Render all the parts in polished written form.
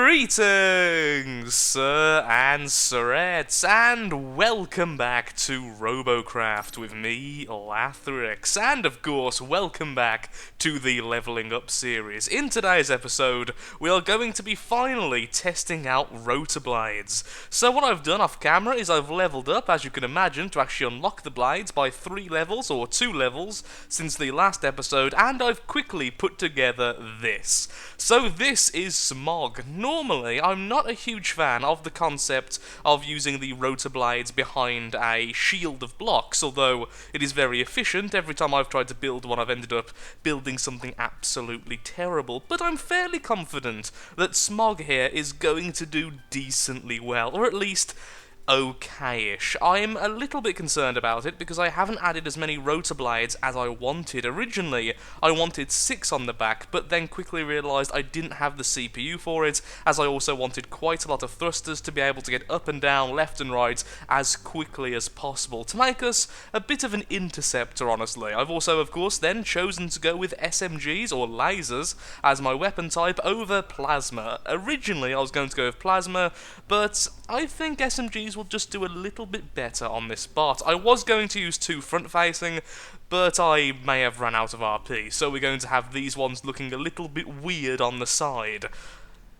Greetings, sir and sirettes, and welcome back to Robocraft with me, Lathrix, and of course, welcome back to the Leveling Up series. In today's episode, we are going to be finally testing out rotor blades. So what I've done off camera is I've leveled up, as you can imagine, to actually unlock the blades by 3 levels, or 2 levels, since the last episode, and I've quickly put together this. So this is Smog. Normally, I'm not a huge fan of the concept of using the rotor blades behind a shield of blocks, although it is very efficient. Every time I've tried to build one, I've ended up building something absolutely terrible. But I'm fairly confident that Smog here is going to do decently well, or at least okay-ish. I'm a little bit concerned about it because I haven't added as many rotor blades as I wanted. Originally, I wanted 6 on the back, but then quickly realised I didn't have the CPU for it, as I also wanted quite a lot of thrusters to be able to get up and down, left and right, as quickly as possible, to make us a bit of an interceptor, honestly. I've also, of course, then chosen to go with SMGs, or lasers, as my weapon type over plasma. Originally, I was going to go with plasma, but I think SMGs will just do a little bit better on this bot. I was going to use 2 front-facing, but I may have run out of RP, so we're going to have these ones looking a little bit weird on the side.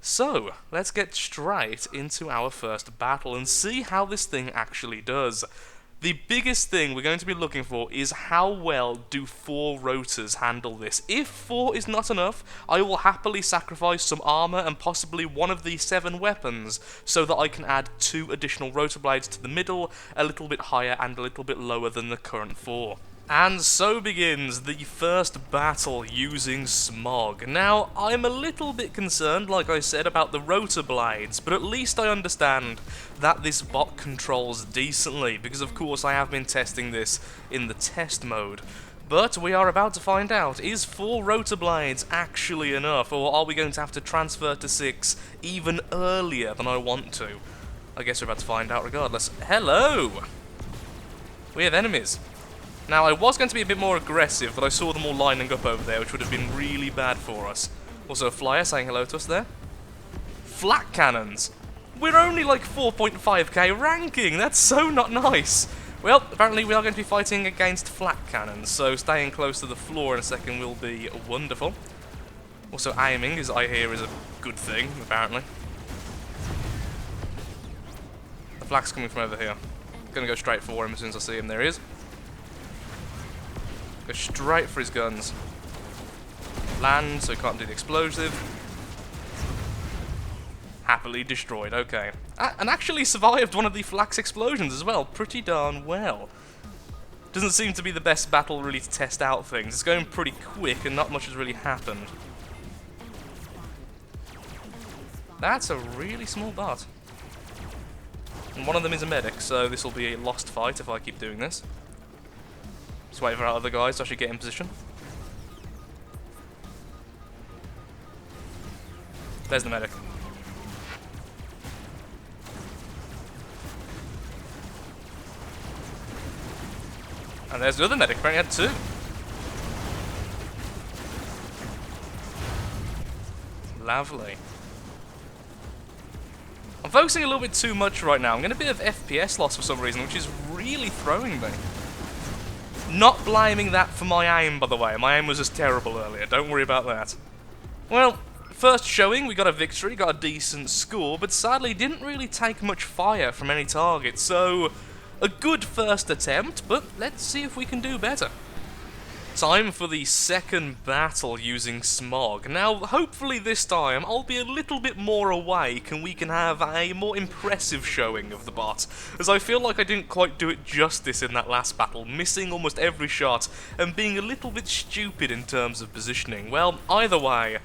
So, let's get straight into our first battle and see how this thing actually does. The biggest thing we're going to be looking for is how well do 4 rotors handle this. If 4 is not enough, I will happily sacrifice some armor and possibly one of the 7 weapons so that I can add 2 additional rotor blades to the middle, a little bit higher and a little bit lower than the current 4. And so begins the first battle using Smog. Now, I'm a little bit concerned, like I said, about the rotor blades, but at least I understand that this bot controls decently, because of course I have been testing this in the test mode. But we are about to find out, is 4 rotor blades actually enough, or are we going to have to transfer to 6 even earlier than I want to? I guess we're about to find out regardless. Hello! We have enemies. Now, I was going to be a bit more aggressive, but I saw them all lining up over there, which would have been really bad for us. Also, a flyer saying hello to us there. Flak cannons! We're only like 4.5k ranking! That's so not nice! Well, apparently we are going to be fighting against flak cannons, so staying close to the floor in a second will be wonderful. Also, aiming, as I hear, is a good thing, apparently. The flak's coming from over here. Gonna go straight for him as soon as I see him. There he is. Go straight for his guns. Land, so he can't do the explosive. Happily destroyed, okay. And actually survived one of the flak's explosions as well, pretty darn well. Doesn't seem to be the best battle really to test out things. It's going pretty quick and not much has really happened. That's a really small bot. And one of them is a medic, so this will be a lost fight if I keep doing this. Just wait for our other guys to actually get in position. There's the medic. And there's the other medic, apparently had 2. Lovely. I'm focusing a little bit too much right now. I'm getting a bit of FPS loss for some reason, which is really throwing me. Not blaming that for my aim, by the way. My aim was just terrible earlier. Don't worry about that. Well, first showing, we got a victory, got a decent score, but sadly didn't really take much fire from any target, so a good first attempt, but let's see if we can do better. Time for the second battle using Smog. Now, hopefully this time I'll be a little bit more awake and we can have a more impressive showing of the bot, as I feel like I didn't quite do it justice in that last battle, missing almost every shot and being a little bit stupid in terms of positioning. Well, either way,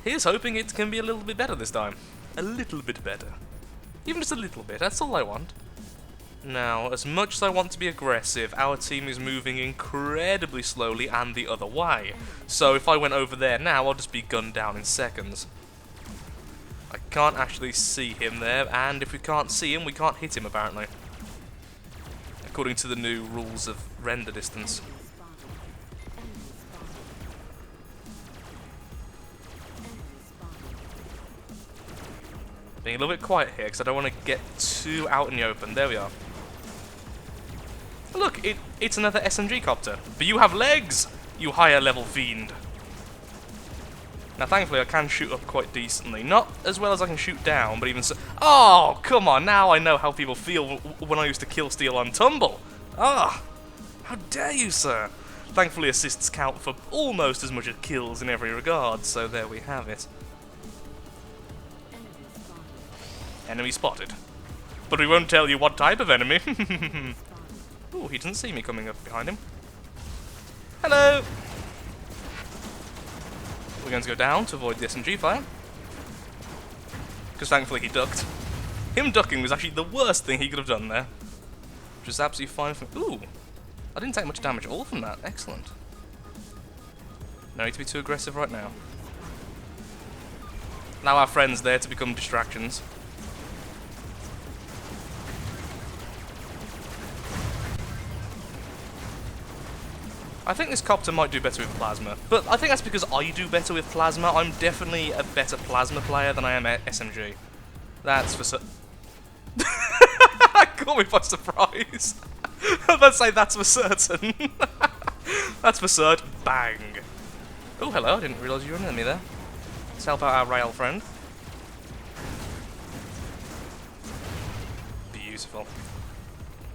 here's hoping it can be a little bit better this time. A little bit better. Even just a little bit, that's all I want. Now, as much as I want to be aggressive, our team is moving incredibly slowly and the other way. So if I went over there now, I'll just be gunned down in seconds. I can't actually see him there, and if we can't see him, we can't hit him, apparently. According to the new rules of render distance. Being a little bit quiet here, because I don't want to get too out in the open. There we are. Look, it's another SMG copter. But you have legs, you higher level fiend. Now, thankfully, I can shoot up quite decently. Not as well as I can shoot down, but even so... Oh, come on, now I know how people feel when I used to kill steal on tumble. Ah, how dare you, sir. Thankfully, assists count for almost as much as kills in every regard, so there we have it. Enemy spotted. But we won't tell you what type of enemy. Ooh, he doesn't see me coming up behind him. Hello! We're going to go down to avoid the SMG fire. Because thankfully he ducked. Him ducking was actually the worst thing he could have done there. Which is absolutely fine for me. Ooh! I didn't take much damage at all from that. Excellent. No need to be too aggressive right now. Allow our friends there to become distractions. I think this copter might do better with plasma, but I think that's because I do better with plasma. I'm definitely a better plasma player than I am at SMG. That's for certain. Caught me by surprise. I was about to say that's for certain. That's for certain. Bang. Oh, hello. I didn't realise you were an enemy there. Let's help out our rail friend. Beautiful.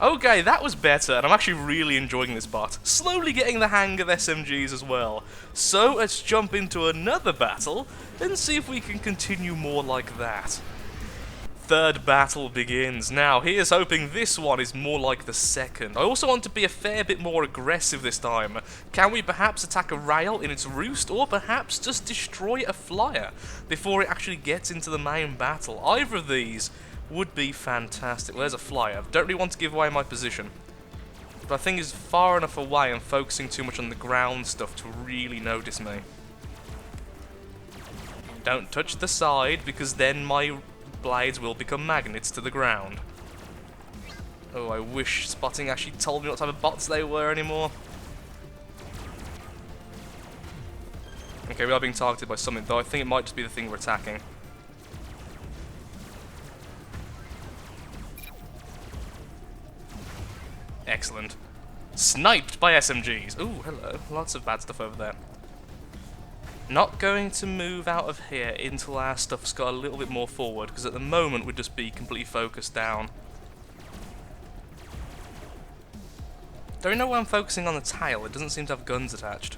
Okay, that was better, and I'm actually really enjoying this bot. Slowly getting the hang of SMGs as well. So, let's jump into another battle, and see if we can continue more like that. Third battle begins. Now, here's hoping this one is more like the second. I also want to be a fair bit more aggressive this time. Can we perhaps attack a rail in its roost, or perhaps just destroy a flyer before it actually gets into the main battle? Either of these would be fantastic. Well, there's a flyer. Don't really want to give away my position, but I think it's far enough away and focusing too much on the ground stuff to really notice me. Don't touch the side, because then my blades will become magnets to the ground. Oh, I wish spotting actually told me what type of bots they were anymore. Okay, we are being targeted by something, though I think it might just be the thing we're attacking. Excellent. Sniped by SMGs. Ooh, hello. Lots of bad stuff over there. Not going to move out of here until our stuff's got a little bit more forward, because at the moment we'd just be completely focused down. Don't you know why I'm focusing on the tail? It doesn't seem to have guns attached.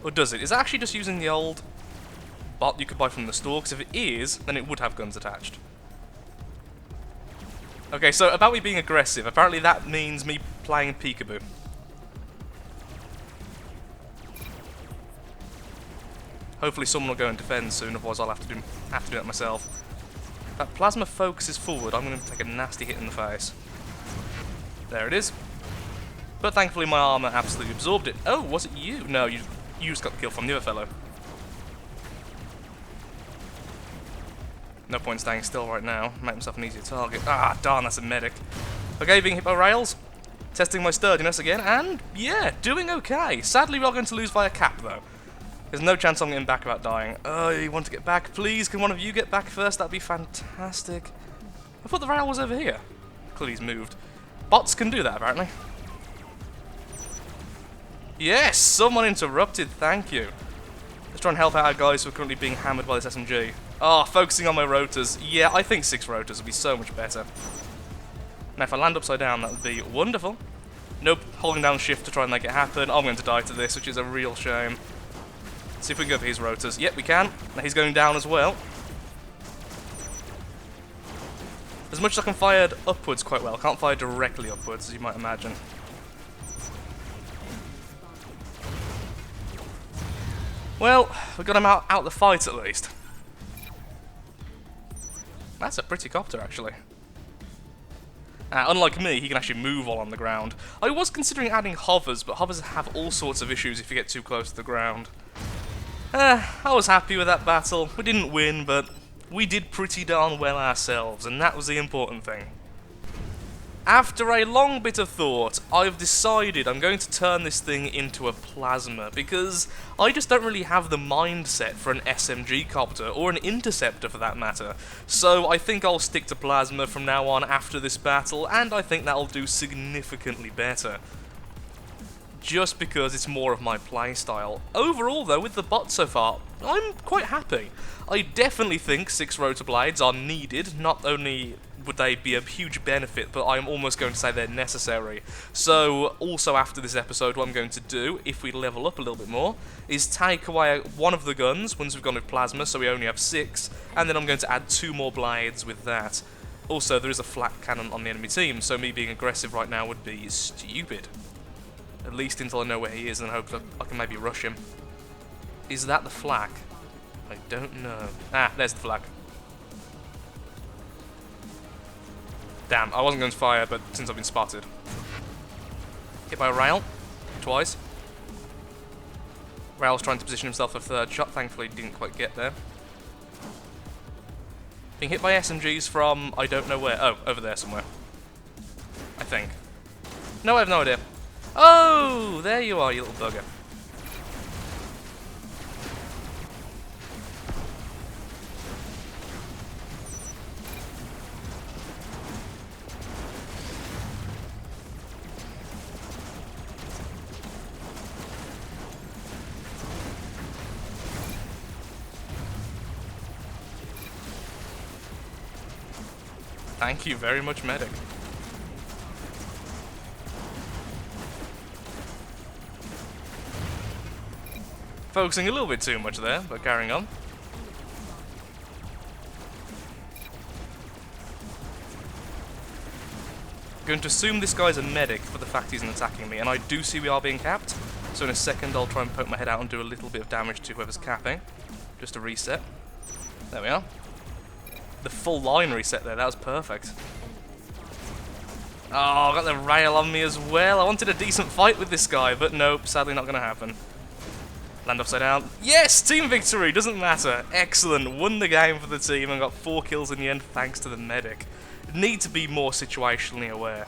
Or does it? Is it actually just using the old bot you could buy from the store? Because if it is, then it would have guns attached. Okay, so about me being aggressive, apparently that means me playing peekaboo. Hopefully someone will go and defend soon, otherwise I'll have to do that myself. If that plasma focuses forward, I'm going to take a nasty hit in the face. There it is. But thankfully my armour absolutely absorbed it. Oh, was it you? No, you just got the kill from the other fellow. No point staying still right now. Make myself an easier target. Ah, darn, that's a medic. Okay, being hit by rails. Testing my sturdiness again, and yeah, doing okay. Sadly, we are going to lose via cap, though. There's no chance I'm getting back without dying. Oh, you want to get back? Please, can one of you get back first? That'd be fantastic. I thought the rail was over here. Clearly he's moved. Bots can do that, apparently. Yes, someone interrupted, thank you. Let's try and help out our guys who are currently being hammered by this SMG. Ah, focusing on my rotors. Yeah, I think 6 rotors would be so much better. Now, if I land upside down, that would be wonderful. Nope, holding down shift to try and make it happen. I'm going to die to this, which is a real shame. See if we can go for his rotors. Yep, we can. Now he's going down as well. As much as I can fire upwards quite well, I can't fire directly upwards, as you might imagine. Well, we got him out the fight at least. That's a pretty copter, actually. Unlike me, he can actually move while on the ground. I was considering adding hovers, but hovers have all sorts of issues if you get too close to the ground. I was happy with that battle. We didn't win, but we did pretty darn well ourselves, and that was the important thing. After a long bit of thought, I've decided I'm going to turn this thing into a plasma, because I just don't really have the mindset for an SMG copter, or an interceptor for that matter. So I think I'll stick to plasma from now on after this battle, and I think that'll do significantly better. Just because it's more of my playstyle. Overall though, with the bot so far, I'm quite happy. I definitely think 6 rotor blades are needed. Not only would they be a huge benefit, but I'm almost going to say they're necessary. So, also after this episode, what I'm going to do, if we level up a little bit more, is take away one of the guns once we've gone with plasma, so we only have 6, and then I'm going to add 2 more blades with that. Also, there is a flat cannon on the enemy team, so me being aggressive right now would be stupid. At least until I know where he is and hope that I can maybe rush him. Is that the flak? I don't know. Ah, there's the flak. Damn, I wasn't going to fire, but since I've been spotted. Hit by a rail. Twice. Rail's trying to position himself for a 3rd shot. Thankfully, didn't quite get there. Being hit by SMGs from I don't know where. Oh, over there somewhere. I think. No, I have no idea. Oh, there you are, you little bugger. Thank you very much, medic. Focusing a little bit too much there, but carrying on. Going to assume this guy's a medic for the fact he's attacking me, and I do see we are being capped, so in a second I'll try and poke my head out and do a little bit of damage to whoever's capping, just to reset. There we are. The full line reset there, that was perfect. Oh, I got the rail on me as well. I wanted a decent fight with this guy, but nope, sadly not going to happen. Land upside down. Yes! Team victory! Doesn't matter. Excellent. Won the game for the team and got 4 kills in the end thanks to the medic. Need to be more situationally aware.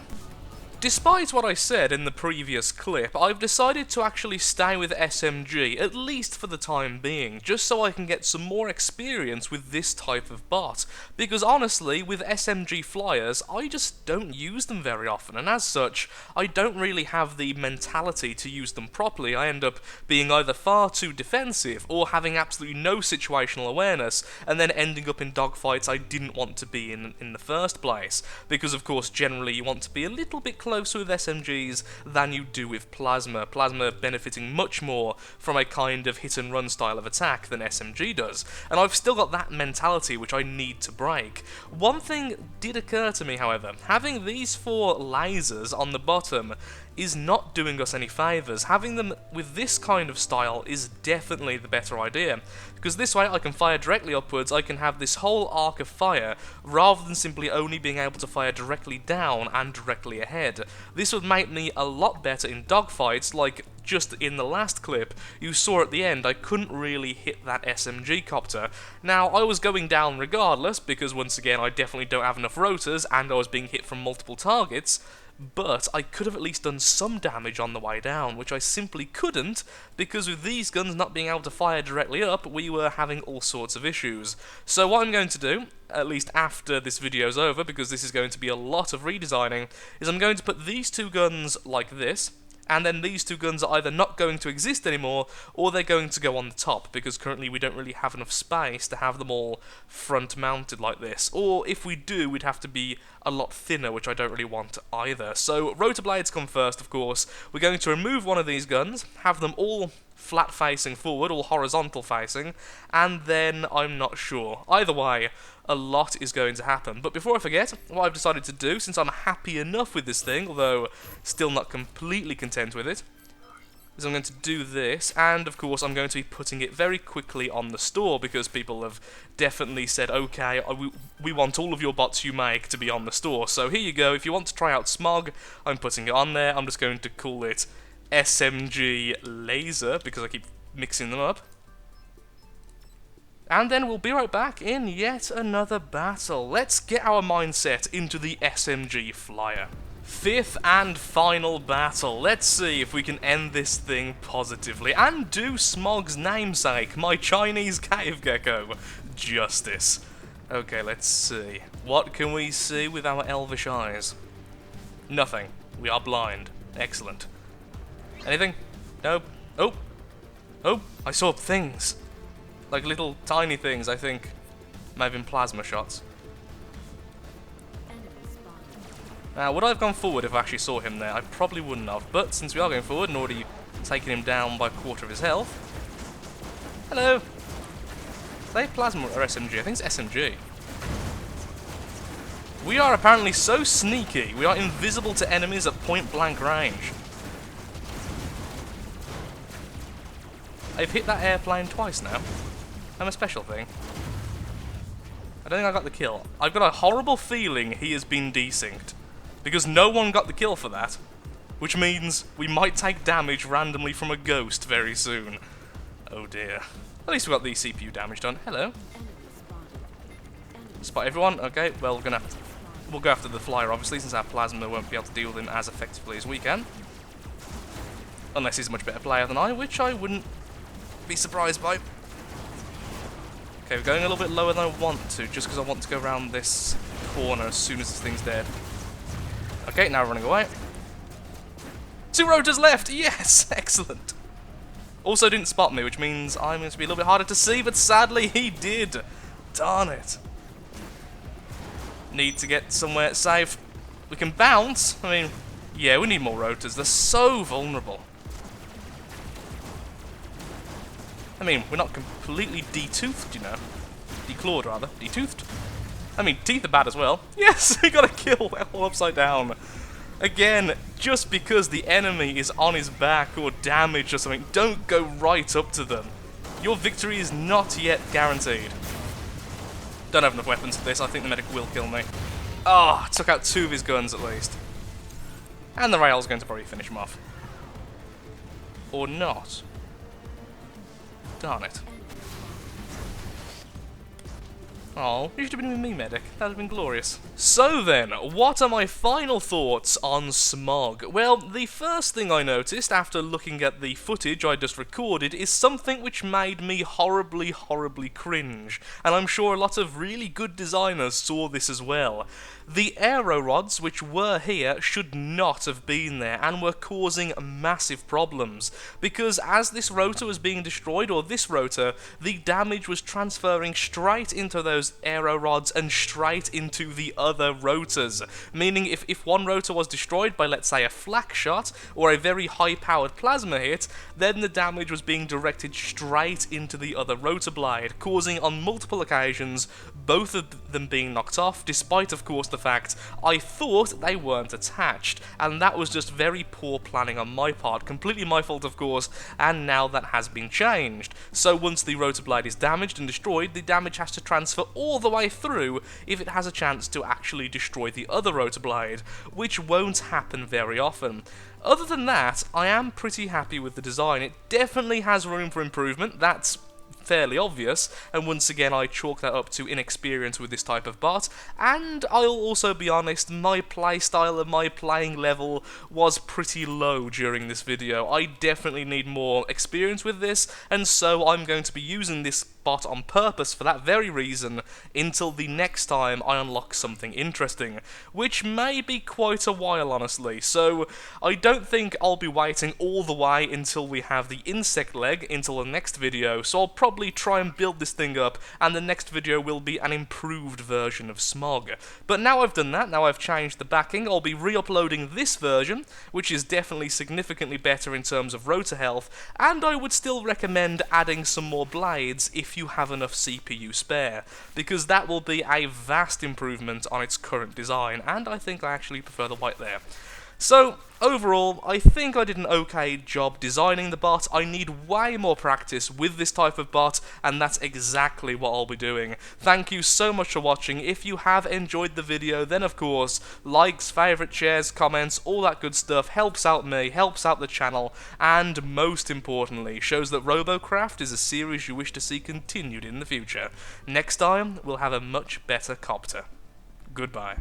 Despite what I said in the previous clip, I've decided to actually stay with SMG, at least for the time being, just so I can get some more experience with this type of bot. Because honestly, with SMG flyers, I just don't use them very often, and as such, I don't really have the mentality to use them properly. I end up being either far too defensive, or having absolutely no situational awareness, and then ending up in dogfights I didn't want to be in the first place. Because of course, generally you want to be a little bit closer with SMGs than you do with plasma. Plasma benefiting much more from a kind of hit and run style of attack than SMG does, and I've still got that mentality which I need to break. One thing did occur to me, however: having these 4 lasers on the bottom is not doing us any favours. Having them with this kind of style is definitely the better idea, because this way I can fire directly upwards. I can have this whole arc of fire, rather than simply only being able to fire directly down and directly ahead. This would make me a lot better in dogfights, like just in the last clip, you saw at the end I couldn't really hit that SMG copter. Now, I was going down regardless, because once again I definitely don't have enough rotors, and I was being hit from multiple targets, but I could have at least done some damage on the way down, which I simply couldn't, because with these guns not being able to fire directly up, we were having all sorts of issues. So what I'm going to do, at least after this video's over, because this is going to be a lot of redesigning, is I'm going to put these 2 guns like this, and then these 2 guns are either not going to exist anymore, or they're going to go on the top, because currently we don't really have enough space to have them all front-mounted like this. Or if we do, we'd have to be a lot thinner, which I don't really want either. So rotor blades come first, of course. We're going to remove one of these guns, have them all flat facing forward, all horizontal facing, and then I'm not sure. Either way, a lot is going to happen. But before I forget, what I've decided to do, since I'm happy enough with this thing, although still not completely content with it, is I'm going to do this, and of course I'm going to be putting it very quickly on the store, because people have definitely said, okay, we want all of your bots you make to be on the store. So here you go. If you want to try out Smog, I'm putting it on there. I'm just going to call it SMG Laser, because I keep mixing them up. And then we'll be right back in yet another battle. Let's get our mindset into the SMG flyer. Fifth and final battle. Let's see if we can end this thing positively and do Smog's namesake, my Chinese cave gecko, justice. Okay, let's see. What can we see with our elvish eyes? Nothing. We are blind. Excellent. Anything? Nope. Oh! Oh! I saw things! Like little tiny things, I think. May have been plasma shots. Now, would I have gone forward if I actually saw him there? I probably wouldn't have, but since we are going forward and already taking him down by a quarter of his health... Hello! Is that plasma or SMG? I think it's SMG. We are apparently so sneaky, we are invisible to enemies at point-blank range. I've hit that airplane twice now. I'm a special thing. I don't think I got the kill. I've got a horrible feeling he has been desynced. Because no one got the kill for that. Which means we might take damage randomly from a ghost very soon. Oh dear. At least we got the CPU damage done. Hello. Spot everyone. Okay, well we'll go after the flyer obviously, since our plasma won't be able to deal with him as effectively as we can. Unless he's a much better player than I, which I wouldn't be surprised by. Okay, we're going a little bit lower than I want to, just because I want to go around this corner as soon as this thing's dead. Okay, now we're running away. 2 rotors left! Yes! Excellent! Also didn't spot me, which means I'm going to be a little bit harder to see, but sadly he did! Darn it. Need to get somewhere safe. We can bounce. I mean, yeah, we need more rotors. They're so vulnerable. I mean, we're not completely detoothed, you know. Declawed, rather. Detoothed. I mean, teeth are bad as well. Yes, we got a kill. All upside down. Again, just because the enemy is on his back or damaged or something, don't go right up to them. Your victory is not yet guaranteed. Don't have enough weapons for this. I think the medic will kill me. Oh, took out 2 of his guns at least. And the rail's going to probably finish him off. Or not. Darn it. Oh, you should have been with me, medic. That would have been glorious. So then, what are my final thoughts on Smog? Well, the first thing I noticed after looking at the footage I just recorded is something which made me horribly, horribly cringe. And I'm sure a lot of really good designers saw this as well. The aero rods which were here should not have been there and were causing massive problems, because as this rotor was being destroyed, or this rotor, the damage was transferring straight into those aero rods and straight into the other rotors, meaning if one rotor was destroyed by, let's say, a flak shot or a very high-powered plasma hit, then the damage was being directed straight into the other rotor blade, causing on multiple occasions both of them being knocked off, despite of course the fact I thought they weren't attached, and that was just very poor planning on my part, completely my fault of course, and now that has been changed. So once the rotor blade is damaged and destroyed, the damage has to transfer all the way through if it has a chance to actually destroy the other rotor blade, which won't happen very often. Other than that, I am pretty happy with the design. It definitely has room for improvement, that's fairly obvious, and once again I chalk that up to inexperience with this type of bot, and I'll also be honest, my playstyle and my playing level was pretty low during this video. I definitely need more experience with this, and so I'm going to be using this bot on purpose for that very reason until the next time I unlock something interesting, which may be quite a while honestly, so I don't think I'll be waiting all the way until we have the insect leg until the next video, so I'll probably try and build this thing up, and the next video will be an improved version of Smog. But now I've done that, now I've changed the backing, I'll be re-uploading this version, which is definitely significantly better in terms of rotor health, and I would still recommend adding some more blades if you have enough CPU spare, because that will be a vast improvement on its current design, and I think I actually prefer the white there. So, overall, I think I did an okay job designing the bot. I need way more practice with this type of bot, and that's exactly what I'll be doing. Thank you so much for watching. If you have enjoyed the video, then of course, likes, favourite, shares, comments, all that good stuff helps out me, helps out the channel, and most importantly, shows that Robocraft is a series you wish to see continued in the future. Next time, we'll have a much better copter. Goodbye.